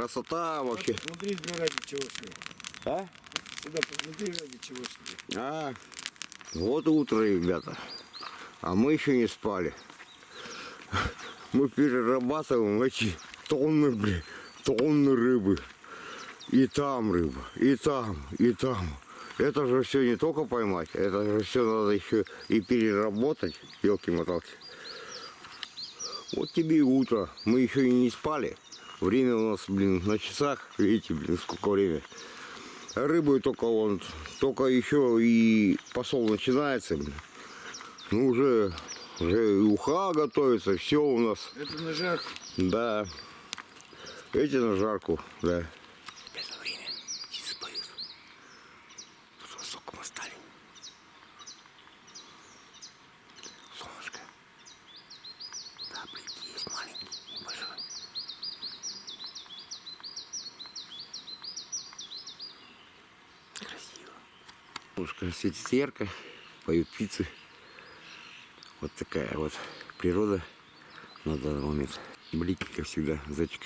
Красота вообще. Смотри, ради чего шли. А? Сюда посмотри, ради чего шли. А, вот утро, ребята. А мы еще не спали. Мы перерабатываем эти тонны, блин, тонны рыбы. И там рыба, и там, и там. Это же все не только поймать, это же все надо еще и переработать, елки-моталки. Вот тебе и утро. Мы еще и не спали. Время у нас, блин, на часах. Видите, блин, сколько время. Рыбы только вон, только еще и посол начинается, блин. Ну уже и уха готовится, все у нас. Это на жарку. Да. Эти на жарку, да. Это время. Птицы поют. С высокого стали. Солнышко. Да, блин, есть маленький, небольшой. Красиво. Солнышко светит ярко, поют птицы. Вот такая вот природа на данный момент. Блики, как всегда, зайчик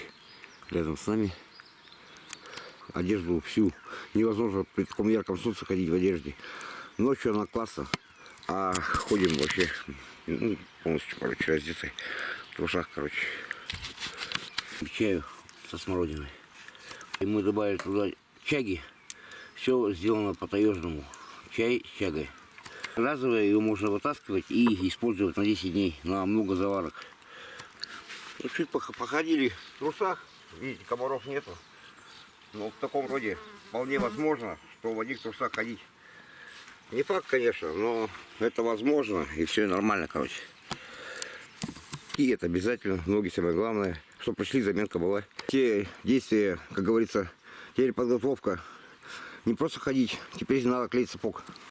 рядом с нами. Одежду всю невозможно при таком ярком солнце ходить в одежде. Ночью она классно, а ходим вообще, ну, полностью, короче, раздеты в трусах, короче. К чаю со смородиной. И мы добавили туда чаги. Все сделано по-таежному. Чай с чагой. Разовое ее можно вытаскивать и использовать на 10 дней, на много заварок. Ну, чуть походили в трусах, видите, комаров нету. Но в таком роде вполне возможно, что в одних трусах ходить. Не факт, конечно, но это возможно, и все нормально, короче. И это обязательно, ноги самое главное, чтобы пришли, заметка была. Те действия, как говорится, теперь подготовка. Не просто ходить, теперь надо клеить сапог.